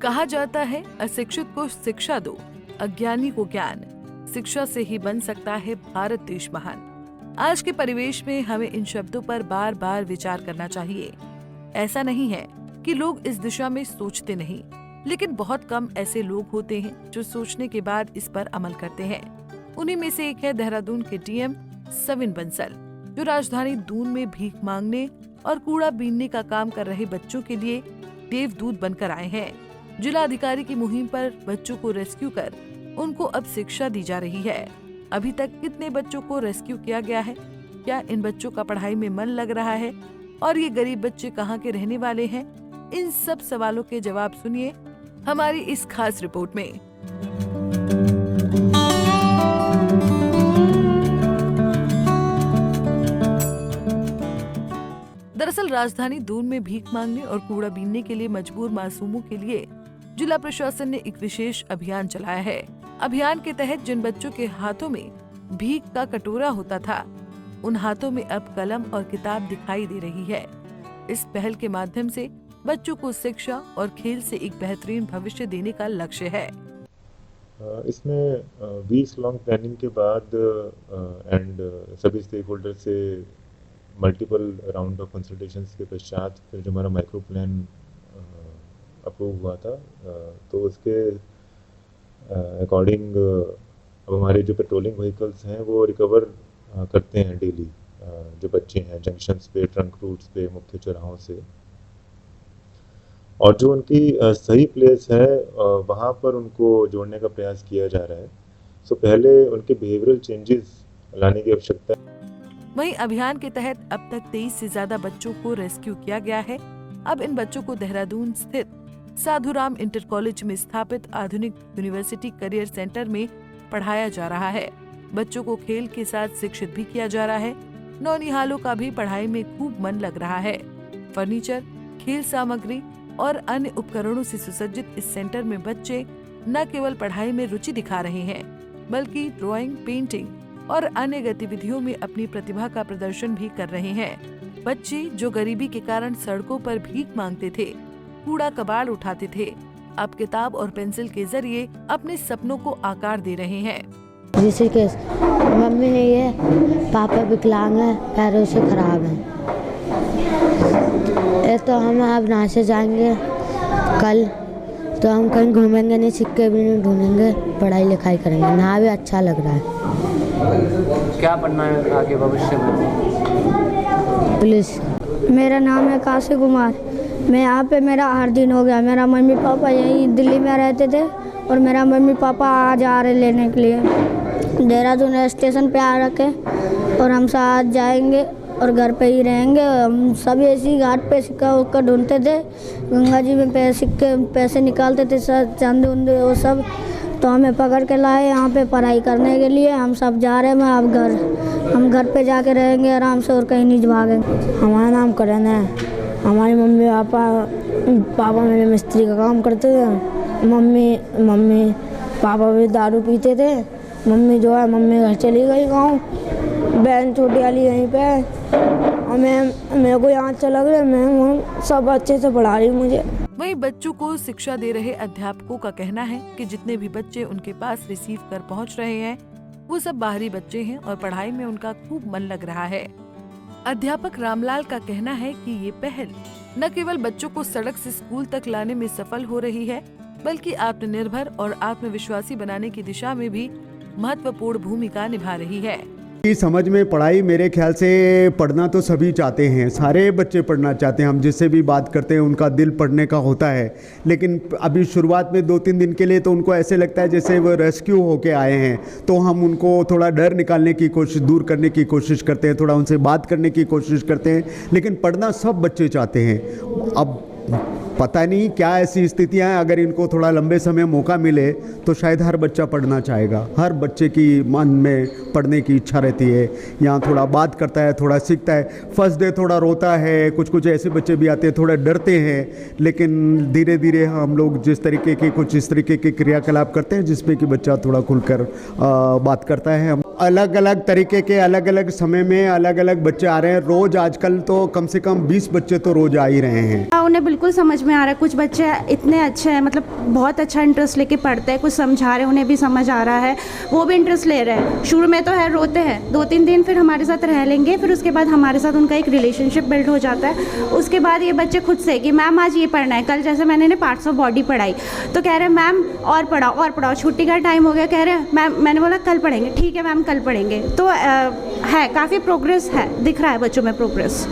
कहा जाता है, अशिक्षित को शिक्षा दो, अज्ञानी को ज्ञान। शिक्षा से ही बन सकता है भारत देश महान। आज के परिवेश में हमें इन शब्दों पर बार बार विचार करना चाहिए। ऐसा नहीं है कि लोग इस दिशा में सोचते नहीं, लेकिन बहुत कम ऐसे लोग होते हैं जो सोचने के बाद इस पर अमल करते हैं। उन्हीं में से एक है देहरादून के डीएम सविन बंसल, जो राजधानी दून में भीख मांगने और कूड़ा बीनने का काम कर रहे बच्चों के लिए देवदूत बनकर आए हैं। जिला अधिकारी की मुहिम पर बच्चों को रेस्क्यू कर उनको अब शिक्षा दी जा रही है। अभी तक कितने बच्चों को रेस्क्यू किया गया है? क्या इन बच्चों का पढ़ाई में मन लग रहा है? और ये गरीब बच्चे कहाँ के रहने वाले हैं? इन सब सवालों के जवाब सुनिए हमारी इस खास रिपोर्ट में। दरअसल राजधानी दून में भीख मांगने और कूड़ा बीनने के लिए मजबूर मासूमों के लिए जिला प्रशासन ने एक विशेष अभियान चलाया है। अभियान के तहत जिन बच्चों के हाथों में भीख का कटोरा होता था, उन हाथों में अब कलम और किताब दिखाई दे रही है। इस पहल के माध्यम से बच्चों को शिक्षा और खेल से एक बेहतरीन भविष्य देने का लक्ष्य है। इसमें 20 लॉन्ग प्लानिंग के बाद एंड सभी स्टेक होल्डर से मल्टीपल राउंड ऑफ कंसल्टेशंस के पश्चात फिर जो हमारा माइक्रो प्लान अप्रूव हुआ था, तो उसके अकॉर्डिंग अब हमारे जो पेट्रोलिंग व्हीकल्स हैं वो रिकवर करते हैं डेली जो बच्चे हैं जंक्शंस पे, ट्रंक रूट्स पे, मुख्य चौराहों से, और जो उनकी सही प्लेस है वहाँ पर उनको जोड़ने का प्रयास किया जा रहा है। सो पहले उनके बिहेवियरल चेंजेस लाने की आवश्यकता है। वहीं अभियान के तहत अब तक 23 से ज्यादा बच्चों को रेस्क्यू किया गया है। अब इन बच्चों को देहरादून स्थित साधुराम इंटर कॉलेज में स्थापित आधुनिक यूनिवर्सिटी करियर सेंटर में पढ़ाया जा रहा है। बच्चों को खेल के साथ शिक्षित भी किया जा रहा है। नौनिहालों का भी पढ़ाई में खूब मन लग रहा है। फर्नीचर, खेल सामग्री और अन्य उपकरणों से सुसज्जित इस सेंटर में बच्चे न केवल पढ़ाई में रुचि दिखा रहे हैं, बल्कि ड्राइंग, पेंटिंग और अन्य गतिविधियों में अपनी प्रतिभा का प्रदर्शन भी कर रहे हैं। बच्चे जो गरीबी के कारण सड़कों पर भीख मांगते थे, कूड़ा कबाड़ उठाते थे, अब किताब और पेंसिल के जरिए अपने सपनों को आकार दे रहे हैं। ऋषिकेश, मम्मी नहीं है, पापा विकलांग है, पैरों से खराब है। तो हम अब यहाँ से जाएंगे कल, तो हम कहीं घूमेंगे नहीं, सिक्के भी नहीं ढूंढेंगे, पढ़ाई लिखाई करेंगे। यहाँ भी अच्छा लग रहा है। क्या पढ़ना है आगे भविष्य में? पुलिस। मेरा नाम है काशी कुमार। मैं यहाँ पे मेरा 8 दिन हो गया। मेरा मम्मी पापा यहीं दिल्ली में रहते थे और मेरा मम्मी पापा आज आ रहे लेने के लिए। देहरादून स्टेशन पे आ रखे और हम साथ जाएंगे और घर पे ही रहेंगे। हम सब ऐसी घाट पे सिक्का उक्का ढूंढते थे, गंगा जी में पैसे निकालते थे, चांदी उंदे वो सब, तो हमें पकड़ के लाए यहाँ पे पढ़ाई करने के लिए। हम सब जा रहे हैं अब हम घर पे जाके रहेंगे आराम से और कहीं नहीं भागेंगे। हमारा नाम करण है। हमारे मम्मी पापा मेरे मिस्त्री का काम करते थे। मम्मी पापा भी दारू पीते थे। मम्मी जो है मम्मी घर चली गई गाँव, बहन छोटी वाली यहीं पे है और मेरे को यहाँ अच्छा लग रहा है। मैं सब अच्छे से पढ़ा रही हूँ मुझे। वहीं बच्चों को शिक्षा दे रहे अध्यापकों का कहना है कि जितने भी बच्चे उनके पास रिसीव कर पहुँच रहे हैं, वो सब बाहरी बच्चे हैं और पढ़ाई में उनका खूब मन लग रहा है। अध्यापक रामलाल का कहना है कि ये पहल न केवल बच्चों को सड़क से स्कूल तक लाने में सफल हो रही है, बल्कि आत्मनिर्भर और आत्मविश्वासी बनाने की दिशा में भी महत्वपूर्ण भूमिका निभा रही है। की समझ में पढ़ाई, मेरे ख्याल से पढ़ना तो सभी चाहते हैं, सारे बच्चे पढ़ना चाहते हैं। हम जिससे भी बात करते हैं उनका दिल पढ़ने का होता है, लेकिन अभी शुरुआत में 2-3 दिन के लिए तो उनको ऐसे लगता है जैसे वो रेस्क्यू होके आए हैं, तो हम उनको थोड़ा डर निकालने की कोशिश, दूर करने की कोशिश करते हैं, थोड़ा उनसे बात करने की कोशिश करते हैं। लेकिन पढ़ना सब बच्चे चाहते हैं। अब पता नहीं क्या ऐसी स्थितियां हैं, अगर इनको थोड़ा लंबे समय मौका मिले तो शायद हर बच्चा पढ़ना चाहेगा। हर बच्चे की मन में पढ़ने की इच्छा रहती है। यहाँ थोड़ा बात करता है, थोड़ा सीखता है। फर्स्ट डे थोड़ा रोता है, कुछ ऐसे बच्चे भी आते हैं थोड़ा डरते हैं, लेकिन धीरे धीरे हम लोग जिस तरीके के कुछ इस तरीके के क्रियाकलाप करते हैं जिसमें कि बच्चा थोड़ा खुलकर बात करता है। हम अलग अलग तरीके के अलग अलग समय में अलग अलग बच्चे आ रहे हैं रोज़। आजकल तो कम से कम 20 बच्चे तो रोज़ आ ही रहे हैं। उन्हें बिल्कुल समझ में आ रहा है। कुछ बच्चे इतने अच्छे हैं, मतलब बहुत अच्छा इंटरेस्ट लेके पढ़ते हैं, कुछ समझा रहे हैं, उन्हें भी समझ आ रहा है, वो भी इंटरेस्ट ले रहे हैं। शुरू में तो है रोते हैं, 2-3 दिन फिर हमारे साथ रह लेंगे, फिर उसके बाद हमारे साथ उनका एक रिलेशनशिप बिल्ड हो जाता है। उसके बाद ये बच्चे खुद से कि मैम आज ये पढ़ना है। कल जैसे मैंने पार्ट्स ऑफ बॉडी पढ़ाई तो कह रहे हैं मैम और पढ़ाओ। छुट्टी का टाइम हो गया, कह रहे हैं मैम, मैंने बोला कल पढ़ेंगे। ठीक है मैम कल पढ़ेंगे। तो है काफ़ी प्रोग्रेस है, दिख रहा है बच्चों में प्रोग्रेस।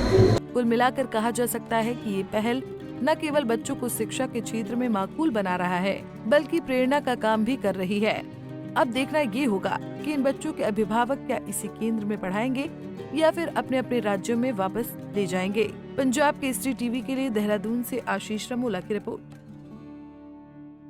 कुल मिलाकर कहा जा सकता है कि ये पहल न केवल बच्चों को शिक्षा के क्षेत्र में माकूल बना रहा है, बल्कि प्रेरणा का काम भी कर रही है। अब देखना ये होगा कि इन बच्चों के अभिभावक क्या इसी केंद्र में पढ़ाएंगे या फिर अपने अपने राज्यों में वापस ले जाएंगे। पंजाब केसरी टीवी के लिए देहरादून से आशीष रमोला की रिपोर्ट।